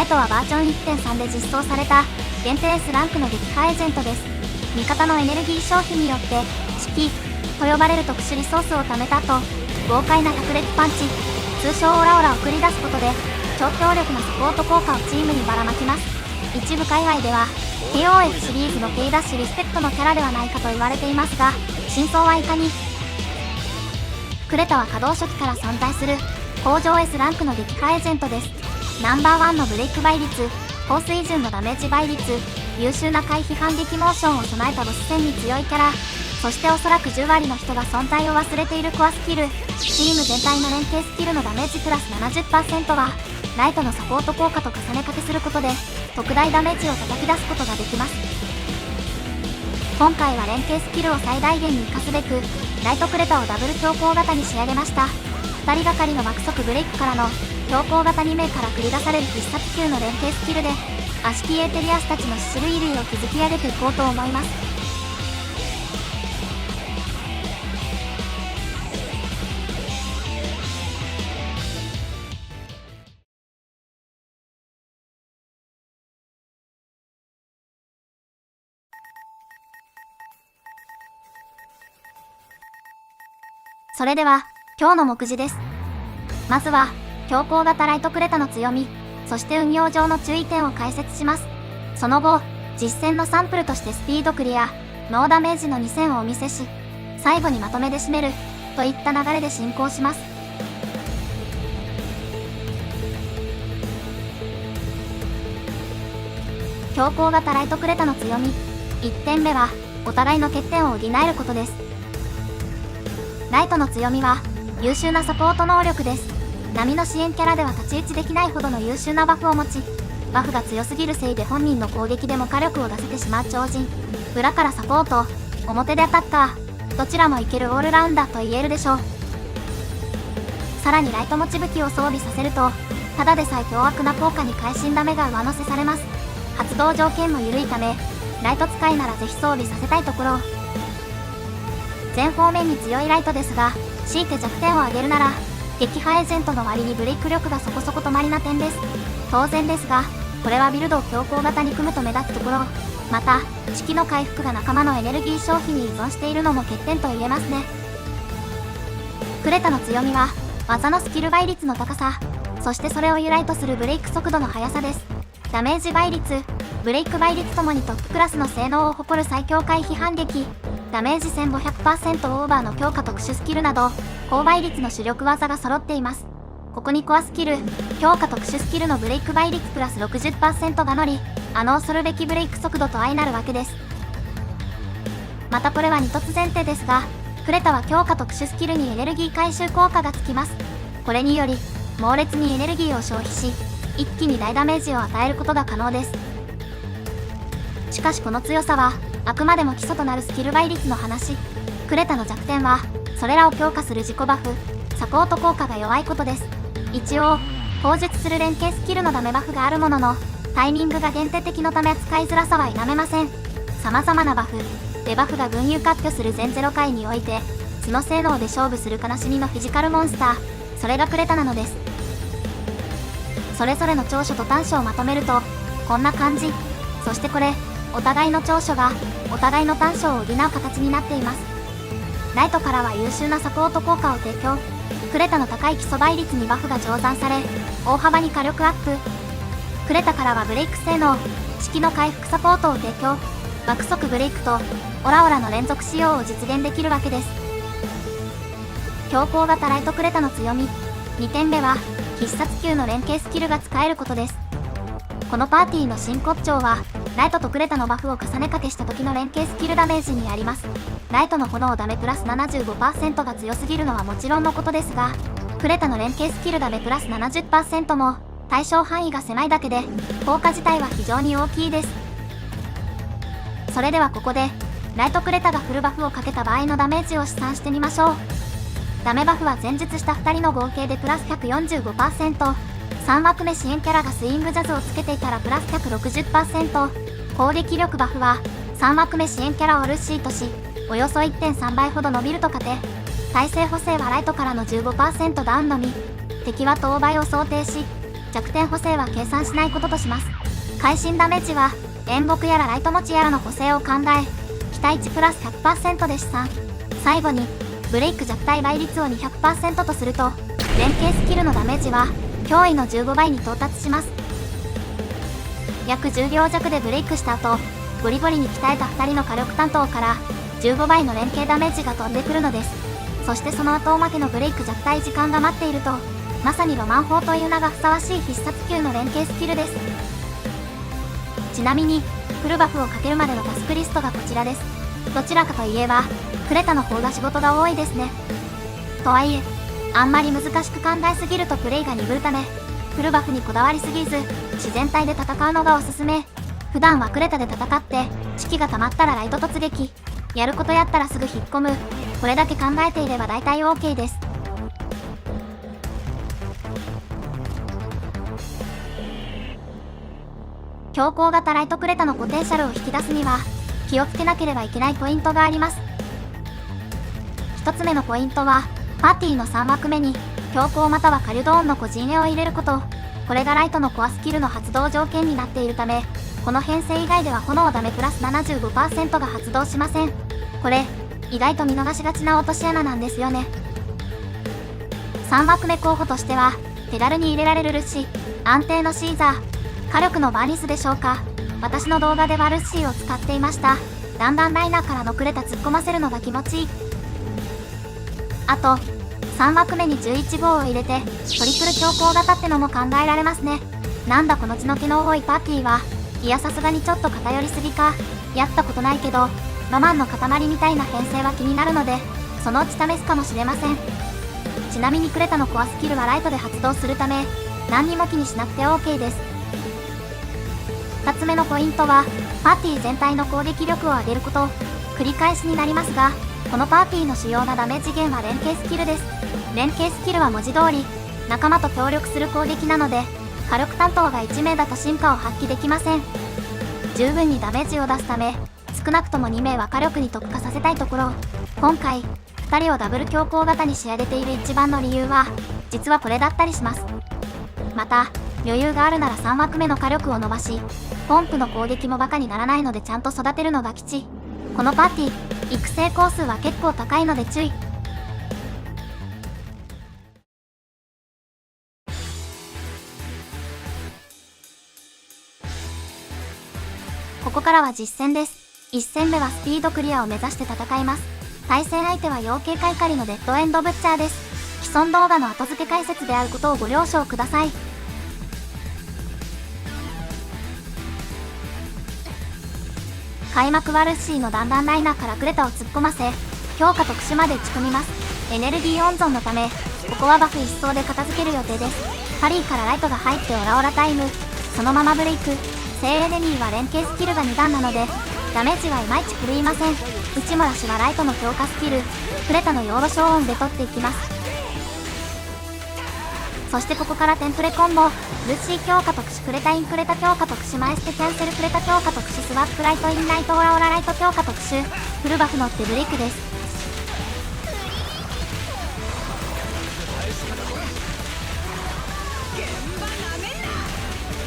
イトはバージョン 1.3 で実装された限定 S ランクの撃破エージェントです。味方のエネルギー消費によって式と呼ばれる特殊リソースを貯めた後、豪快な百列パンチ、通称オラオラを繰り出すことで超強力なサポート効果をチームにばらまきます。一部界隈では KOF シリーズの K ダッシュリスペクトのキャラではないかと言われていますが、真相はいかに。クレタは稼働初期から存在する高上 S ランクの撃破エージェントです。ナンバーワンのブレイク倍率、高水準のダメージ倍率、優秀な回避反撃モーションを備えたボス戦に強いキャラ、そしておそらく10割の人が存在を忘れているコアスキル、チーム全体の連携スキルのダメージプラス 70% はライトのサポート効果と重ね掛けすることで特大ダメージを叩き出すことができます。今回は連携スキルを最大限に活かすべくライトクレタをダブル強行型に仕上げました。2人がかりの爆速ブレイクからの強行型2名から繰り出される必殺級の連携スキルで悪しきエーテリアスたちのシシルイ類を築き上げていこうと思います。それでは今日の目次です。まずは強行型ライトクレタの強み、そして運用上の注意点を解説します。その後、実戦のサンプルとしてスピードクリア、ノーダメージの2戦をお見せし、最後にまとめで締めるといった流れで進行します。強行型ライトクレタの強み、1点目はお互いの欠点を補えることです。ライトの強みは優秀なサポート能力です。波の支援キャラでは太刀打ちできないほどの優秀なバフを持ち、バフが強すぎるせいで本人の攻撃でも火力を出せてしまう超人、裏からサポート、表でアタッカー、どちらもいけるオールラウンダーと言えるでしょう。さらにライト持ち武器を装備させると、ただでさえ凶悪な効果に会心ダメが上乗せされます。発動条件も緩いため、ライト使いならぜひ装備させたいところ。全方面に強いライトですが、強いて弱点を挙げるなら撃破エージェントの割にブレイク力がそこそこ止まりな点です。当然ですが、これはビルドを強行型に組むと目立つところ。また式の回復が仲間のエネルギー消費に依存しているのも欠点と言えますね。クレタの強みは技のスキル倍率の高さ、そしてそれを由来とするブレイク速度の速さです。ダメージ倍率、ブレイク倍率ともにトップクラスの性能を誇る最強回避反撃、ダメージ 1500% オーバーの強化特殊スキルなど高倍率の主力技が揃っています。ここにコアスキル、強化特殊スキルのブレイク倍率プラス 60% が乗り、恐るべきブレイク速度と相なるわけです。またこれは2突前提ですが、クレタは強化特殊スキルにエネルギー回収効果がつきます。これにより猛烈にエネルギーを消費し、一気に大ダメージを与えることが可能です。しかしこの強さはあくまでも基礎となるスキル倍率の話。クレタの弱点はそれらを強化する自己バフ、サポート効果が弱いことです。一応口述する連携スキルのダメバフがあるものの、タイミングが限定的のため扱いづらさは否めません。様々なバフ、デバフが群雄割拠する全0回において角性能で勝負する悲しみのフィジカルモンスター、それがクレタなのです。それぞれの長所と短所をまとめるとこんな感じ。そしてこれお互いの長所がお互いの短所を補う形になっています。ライトからは優秀なサポート効果を提供。クレタの高い基礎倍率にバフが乗算され大幅に火力アップ。クレタからはブレイク性能、式の回復サポートを提供。爆速ブレイクとオラオラの連続使用を実現できるわけです。強行型ライトクレタの強み、2点目は必殺級の連携スキルが使えることです。このパーティーの真骨頂はライトとクレタのバフを重ね掛けした時の連携スキルダメージにあります。ライトの炎ダメプラス 75% が強すぎるのはもちろんのことですが、クレタの連携スキルダメプラス 70% も対象範囲が狭いだけで効果自体は非常に大きいです。それではここでライトクレタがフルバフをかけた場合のダメージを試算してみましょう。ダメバフは前述した2人の合計でプラス 145%、3枠目支援キャラがスイングジャズをつけていたらプラス 160%、攻撃力バフは3枠目支援キャラをルッシーとしおよそ 1.3 倍ほど伸びると仮定。耐性補正はライトからの 15% ダウンのみ。敵は当倍を想定し弱点補正は計算しないこととします。会心ダメージは演木やらライト持ちやらの補正を考え、期待値プラス 100% で試算。最後にブレイク弱体倍率を 200% とすると、連携スキルのダメージは驚異の15倍に到達します。約10秒弱でブレイクした後、ゴリゴリに鍛えた2人の火力担当から15倍の連携ダメージが飛んでくるのです。そしてその後おまけのブレイク弱体時間が待っていると、まさにロマン砲という名がふさわしい必殺級の連携スキルです。ちなみにフルバフをかけるまでのタスクリストがこちらです。どちらかといえばクレタの方が仕事が多いですね。とはいえあんまり難しく考えすぎるとプレイが鈍るため、フルバフにこだわりすぎず自然体で戦うのがおすすめ。普段はクレタで戦って士気が溜まったらライト突撃、やることやったらすぐ引っ込む、これだけ考えていれば大体 OK です。強行型ライトクレタのポテンシャルを引き出すには気をつけなければいけないポイントがあります。1つ目のポイントはパーティーの3枠目に強行またはカリュドーンの個人絵を入れること。これがライトのコアスキルの発動条件になっているため、この編成以外では炎ダメプラス 75% が発動しません。これ意外と見逃しがちな落とし穴なんですよね。3枠目候補としては手軽に入れられるルッシー、安定のシーザー、火力のバーニスでしょうか。私の動画ではルッシーを使っていました。だんだんライナーからのクレタ突っ込ませるのが気持ちいい。あと3枠目に11号を入れてトリプル強行型ってのも考えられますね。なんだこの血の気の多いパーティーは。いやさすがにちょっと偏りすぎか。やったことないけどロマンの塊みたいな編成は気になるので、そのうち試すかもしれません。ちなみにクレタのコアスキルはライトで発動するため何にも気にしなくて OK です。2つ目のポイントはパーティー全体の攻撃力を上げること。繰り返しになりますが、このパーティーの主要なダメージ源は連携スキルです。連携スキルは文字通り仲間と協力する攻撃なので、火力担当が1名だと進化を発揮できません。十分にダメージを出すため少なくとも2名は火力に特化させたいところ。今回2人をダブル強行型に仕上げている一番の理由は実はこれだったりします。また余裕があるなら3枠目の火力を伸ばし、ポンプの攻撃もバカにならないのでちゃんと育てるのが吉。このパーティー育成コースは結構高いので注意。ここからは実戦です。1戦目はスピードクリアを目指して戦います。対戦相手は妖怪カイカリのデッドエンドブッチャーです。既存動画の後付け解説であることをご了承ください。開幕はルッシーの弾丸ライナーからクレタを突っ込ませ、強化特殊まで打ち込みます。エネルギー温存のためここはバフ一掃で片付ける予定です。ハリーからライトが入ってオラオラタイム、そのままブレイク。聖エレニーは連携スキルが2段なのでダメージはいまいち振るいません。内村氏はライトの強化スキルクレタのヨーロ消音で取っていきます。そしてここからテンプレコンボ、ルッシー強化特殊クレタインクレタ強化特殊マイステキャンセルクレタ強化特殊スワップライトインライトオラオラライト強化特殊フルバフ乗ってブレイクです。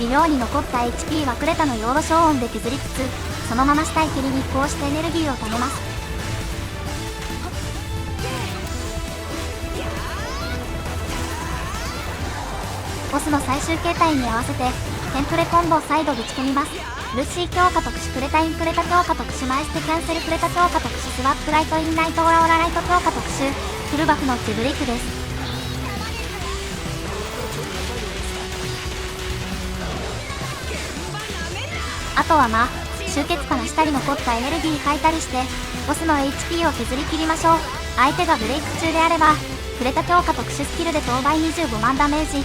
微妙に残った HP はクレタのヨーロ消音で削りつつ、そのまま下へ切りにこうしてエネルギーを貯めます。ボスの最終形態に合わせてテンプレコンボを再度ぶち込みます。ルッシー強化特殊クレタインクレタ強化特殊マイステキャンセルクレタ強化特殊スワップライトインライトオラオラライト強化特殊フルバフ乗ってブレイクです。あとは集結から下に残ったエネルギー吐いたりしてボスの HP を削り切りましょう。相手がブレイク中であればクレタ強化特殊スキルで当倍25万ダメージ、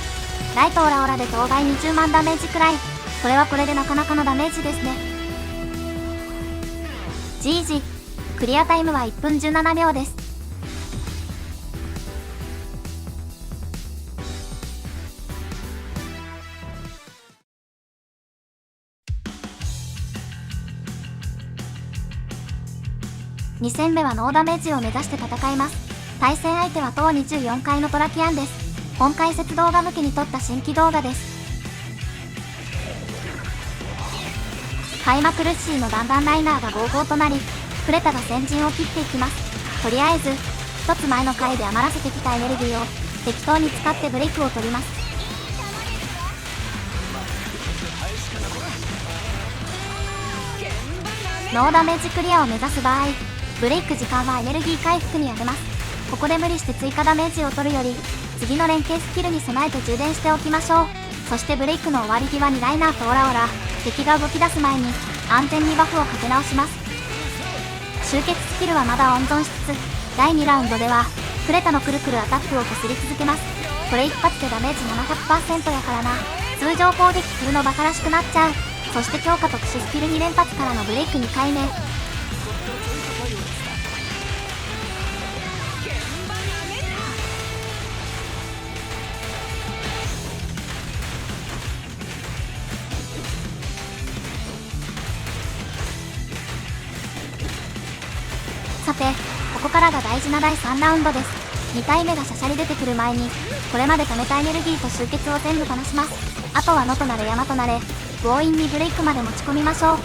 ライトオラオラで当倍20万ダメージくらい。これはこれでなかなかのダメージですね。GG。クリアタイムは1分17秒です。2戦目はノーダメージを目指して戦います。対戦相手は当24階のトラキアンです。本解説動画向けに撮った新規動画です。開幕ルッシーの弾丸ライナーがゴーゴーとなり、クレタが先陣を切っていきます。とりあえず一つ前の回で余らせてきたエネルギーを適当に使ってブレイクを取ります。ノーダメージクリアを目指す場合、ブレイク時間はエネルギー回復に充てます。ここで無理して追加ダメージを取るより、次の連携スキルに備えて充電しておきましょう。そしてブレイクの終わり際にライナーとオラオラ、敵が動き出す前に安全にバフをかけ直します。集結スキルはまだ温存しつつ、第2ラウンドではクレタのくるくるアタックをこすり続けます。これ一発でダメージ 700% やからな。通常攻撃フルのバカらしくなっちゃう。そして強化特殊スキル2連発からのブレイク2回目。さて、ここからが大事な第3ラウンドです。2体目がシャシャリ出てくる前に、これまで貯めたエネルギーと集結を全部離します。あとは野となれ山となれ、強引にブレイクまで持ち込みましょう。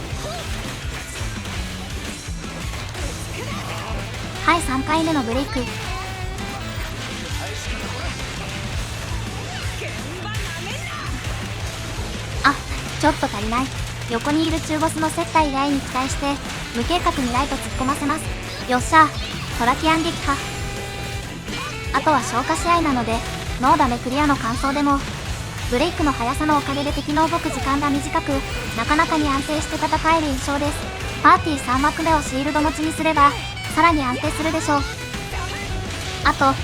はい、3回目のブレイク。あ、ちょっと足りない。横にいる中ボスの接待以外に期待して無計画にライト突っ込ませます。よっしゃ、トラキアン撃破。あとは消化試合なのでノーダメクリアの感想でも、ブレイクの速さのおかげで敵の動く時間が短く、なかなかに安定して戦える印象です。パーティー3枠目をシールド持ちにすればさらに安定するでしょう。あと、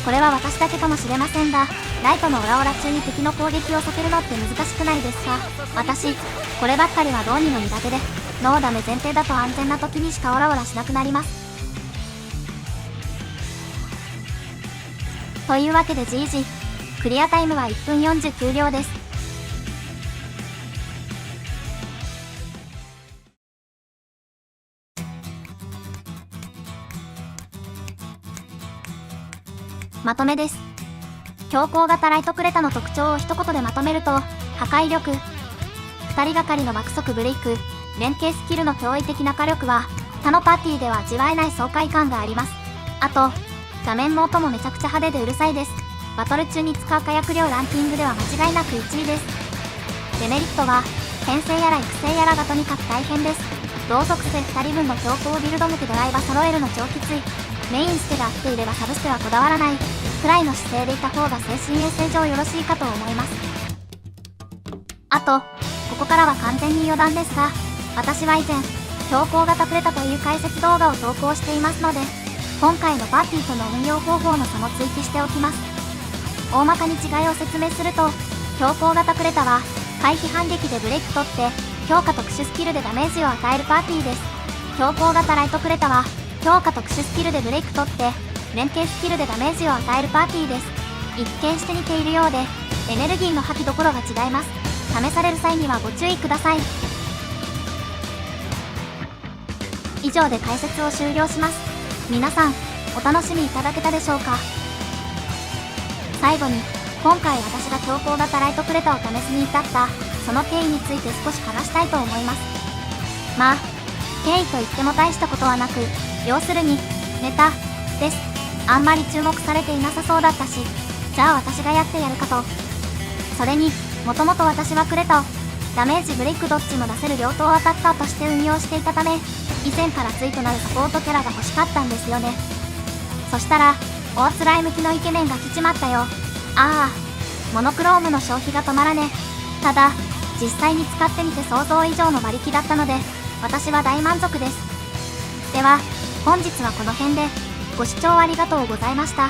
これは私だけかもしれませんが、ライトのオラオラ中に敵の攻撃を避けるのって難しくないですか？私、こればっかりはどうにも苦手で、ノーダメ前提だと安全な時にしかオラオラしなくなります。というわけで GG、クリアタイムは1分49秒です。まとめです。強行型ライトクレタの特徴を一言でまとめると、破壊力、2人がかりの爆速ブレイク、連携スキルの驚異的な火力は他のパーティーでは味わえない爽快感があります。あと、画面の音もめちゃくちゃ派手でうるさいです。バトル中に使う火薬量ランキングでは間違いなく1位です。デメリットは、編成やら育成やらがとにかく大変です。同属性2人分の強行ビルド向けドライバー揃えるの超きつい。メインステが合っていればサブステはこだわらないくらいの姿勢でいた方が精神衛生上よろしいかと思います。あと、ここからは完全に余談ですが、私は以前、強行型クレタという解説動画を投稿していますので、今回のパーティーとの運用方法の差も追記しておきます。大まかに違いを説明すると、強行型クレタは回避反撃でブレイク取って強化特殊スキルでダメージを与えるパーティーです。強行型ライトクレタは強化特殊スキルでブレイク取って連携スキルでダメージを与えるパーティーです。一見して似ているようでエネルギーの吐きどころが違います。試される際にはご注意ください。以上で解説を終了します。皆さん、お楽しみいただけたでしょうか？最後に、今回私が強行型ライトクレタを試すに至ったその経緯について少し話したいと思います。まあ、経緯といっても大したことはなく、要するにネタです。あんまり注目されていなさそうだったし、じゃあ私がやってやるかと。それにもともと私はクレタをダメージブレイクどっちも出せる両党アタッカーとして運用していたため、以前から対となるサポートキャラが欲しかったんですよね。そしたら大つらい向きのイケメンが来ちまったよ。ああ、モノクロームの消費が止まらね。ただ実際に使ってみて想像以上の馬力だったので、私は大満足です。では本日はこの辺で、ご視聴ありがとうございました。